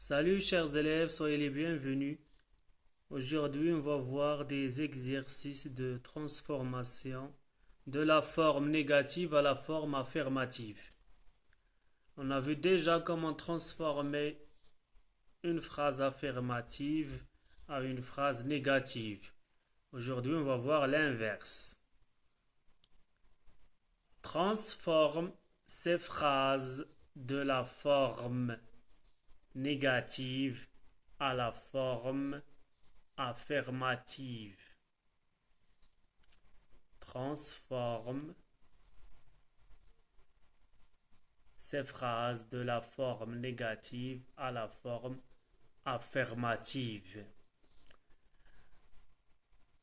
Salut chers élèves, soyez les bienvenus. Aujourd'hui, on va voir des exercices de transformation de la forme négative à la forme affirmative. On a vu déjà comment transformer une phrase affirmative à une phrase négative. Aujourd'hui, on va voir l'inverse. Transforme ces phrases de la forme négative à la forme affirmative. Transforme ces phrases de la forme négative à la forme affirmative.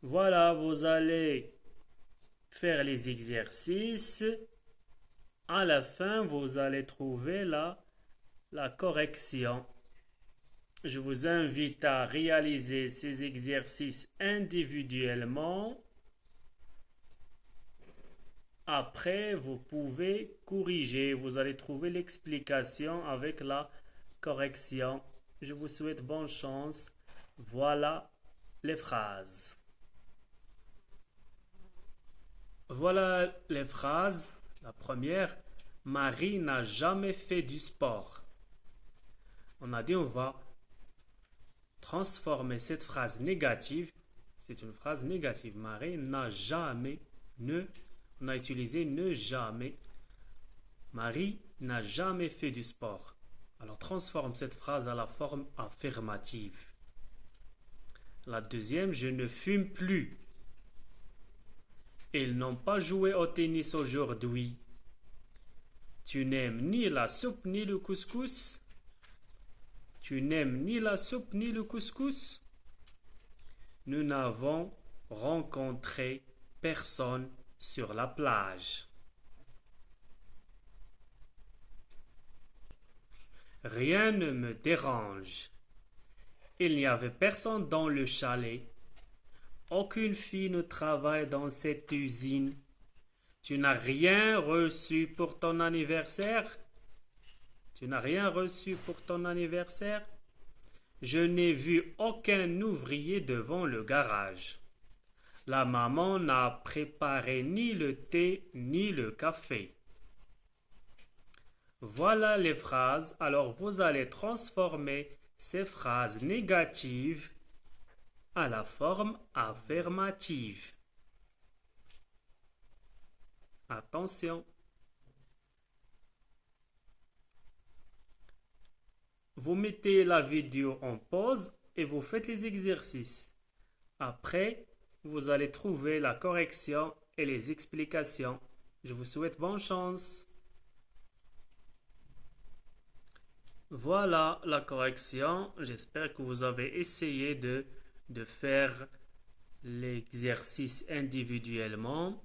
Voilà, vous allez faire les exercices. À la fin, vous allez trouver la correction. Je vous invite à réaliser ces exercices individuellement. Après, vous pouvez corriger. Vous allez trouver l'explication avec la correction. Je vous souhaite bonne chance. Voilà les phrases. Voilà les phrases. La première, Marie n'a jamais fait du sport. On a dit on va transformer cette phrase négative. C'est une phrase négative. Marie n'a jamais, on a utilisé ne jamais. Marie n'a jamais fait du sport. Alors transforme cette phrase à la forme affirmative. La deuxième, je ne fume plus. Ils n'ont pas joué au tennis aujourd'hui. Tu n'aimes ni la soupe ni le couscous? Tu n'aimes ni la soupe ni le couscous? Nous n'avons rencontré personne sur la plage. Rien ne me dérange. Il n'y avait personne dans le chalet. Aucune fille ne travaille dans cette usine. Tu n'as rien reçu pour ton anniversaire? Tu n'as rien reçu pour ton anniversaire? Je n'ai vu aucun ouvrier devant le garage. La maman n'a préparé ni le thé ni le café. Voilà les phrases. Alors vous allez transformer ces phrases négatives à la forme affirmative. Attention. Vous mettez la vidéo en pause et vous faites les exercices. Après, vous allez trouver la correction et les explications. Je vous souhaite bonne chance. Voilà la correction. J'espère que vous avez essayé de faire l'exercice individuellement.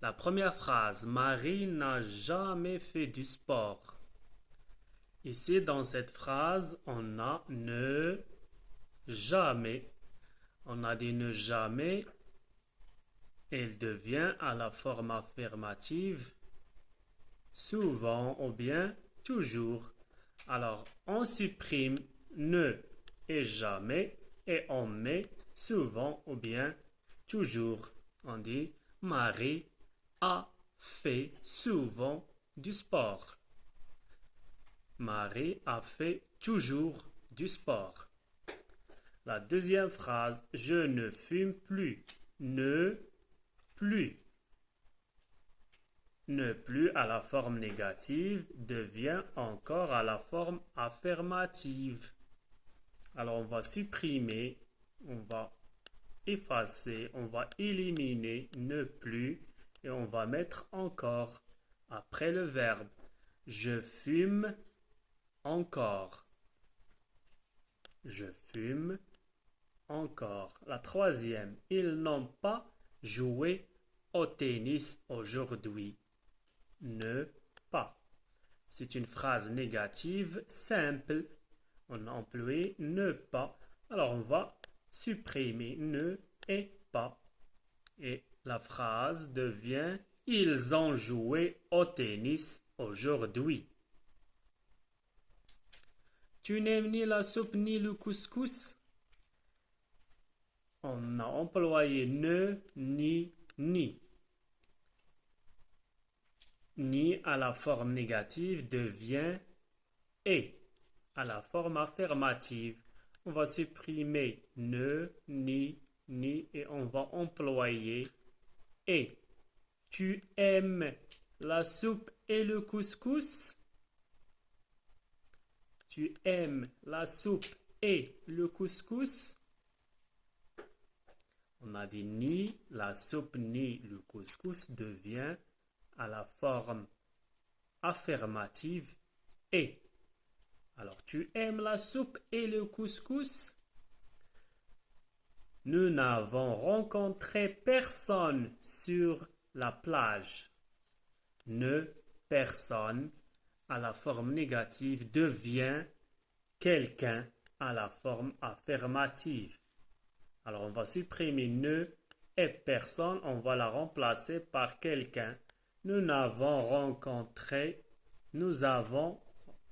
La première phrase, Marie n'a jamais fait du sport. Ici, dans cette phrase, on a ne jamais. On a dit ne jamais. Il devient à la forme affirmative souvent ou bien toujours. Alors, on supprime ne et jamais et on met souvent ou bien toujours. On dit Marie a fait souvent du sport. Marie a fait toujours du sport. La deuxième phrase, je ne fume plus. Ne plus. Ne plus à la forme négative devient encore à la forme affirmative. Alors on va supprimer, on va effacer, on va éliminer ne plus et on va mettre encore après le verbe. Je fume encore. Je fume encore. La troisième, ils n'ont pas joué au tennis aujourd'hui. Ne pas. C'est une phrase négative simple. On a employé ne pas. Alors on va supprimer ne et pas. Et la phrase devient ils ont joué au tennis aujourd'hui. Tu n'aimes ni la soupe ni le couscous? On a employé ne, ni, ni. Ni à la forme négative devient et à la forme affirmative. On va supprimer ne, ni, et on va employer et. Tu aimes la soupe et le couscous? Tu aimes la soupe et le couscous? On a dit ni la soupe ni le couscous devient à la forme affirmative et. Alors, tu aimes la soupe et le couscous? Nous n'avons rencontré personne sur la plage. Ne, personne à la forme négative devient quelqu'un à la forme affirmative. Alors, on va supprimer ne et personne, on va la remplacer par quelqu'un. Nous avons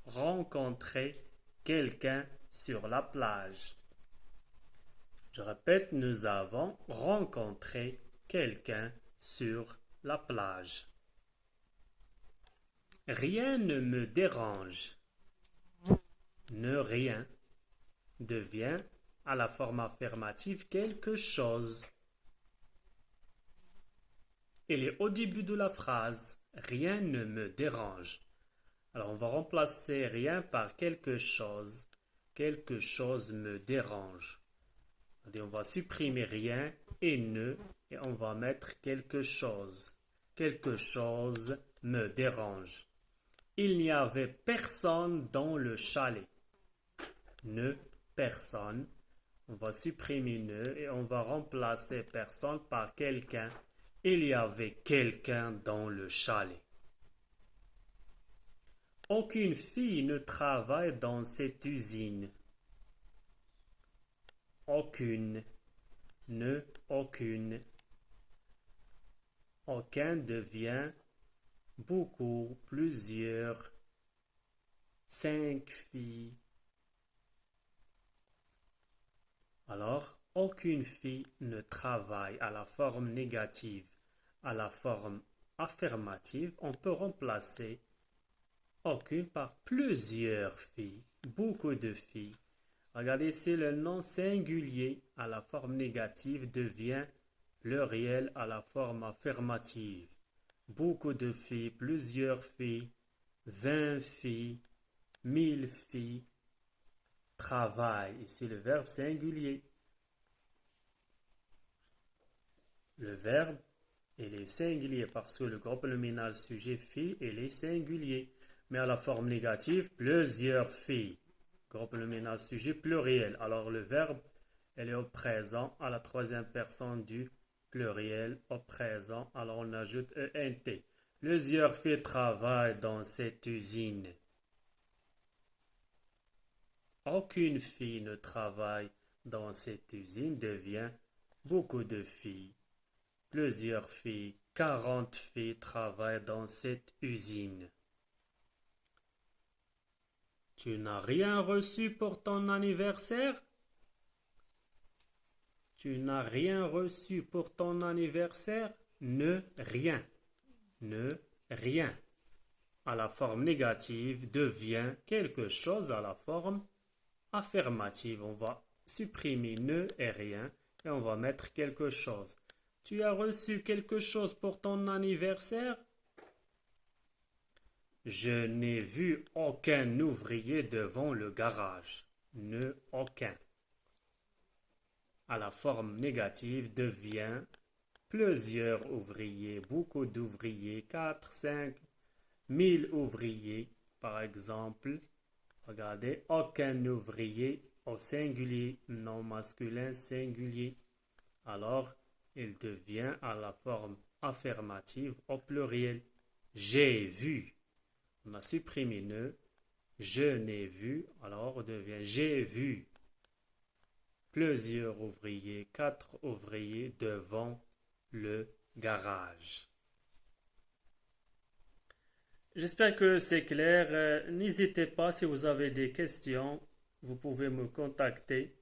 rencontré quelqu'un sur la plage. Je répète, nous avons rencontré quelqu'un sur la plage. Rien ne me dérange. Ne rien devient à la forme affirmative quelque chose. Il est au début de la phrase. Rien ne me dérange. Alors on va remplacer rien par quelque chose. Quelque chose me dérange. On va supprimer rien et ne et on va mettre quelque chose. Quelque chose me dérange. Il n'y avait personne dans le chalet. Ne, personne. On va supprimer ne et on va remplacer personne par quelqu'un. Il y avait quelqu'un dans le chalet. Aucune fille ne travaille dans cette usine. Aucune. Ne, aucune. Aucun devient beaucoup, plusieurs, 5 filles. Alors, aucune fille ne travaille à la forme négative. À la forme affirmative, on peut remplacer aucune par plusieurs filles, beaucoup de filles. Regardez ici, le nom singulier à la forme négative devient pluriel à la forme affirmative. Beaucoup de filles, plusieurs filles, 20 filles, 1000 filles. Travail, ici le verbe singulier. Le verbe, il est singulier parce que le groupe nominal sujet fille, il est singulier. Mais à la forme négative, plusieurs filles. Groupe nominal sujet pluriel. Alors le verbe, elle est au présent à la troisième personne du pluriel au présent. Alors on ajoute ENT. Plusieurs filles travaillent dans cette usine. Aucune fille ne travaille dans cette usine devient beaucoup de filles. Plusieurs filles, 40 filles travaillent dans cette usine. Tu n'as rien reçu pour ton anniversaire? Tu n'as rien reçu pour ton anniversaire? Ne rien. Ne rien. À la forme négative devient quelque chose à la forme affirmative. On va supprimer ne et rien et on va mettre quelque chose. Tu as reçu quelque chose pour ton anniversaire? Je n'ai vu aucun ouvrier devant le garage. Ne aucun. À la forme négative devient plusieurs ouvriers, beaucoup d'ouvriers, 4, 5, 1000 ouvriers par exemple. Regardez, aucun ouvrier au singulier, non masculin singulier. Alors, il devient à la forme affirmative au pluriel. J'ai vu. On a supprimé ne. Je n'ai vu. Alors, on devient j'ai vu. Plusieurs ouvriers, 4 ouvriers devant le garage. J'espère que c'est clair. N'hésitez pas si vous avez des questions, vous pouvez me contacter.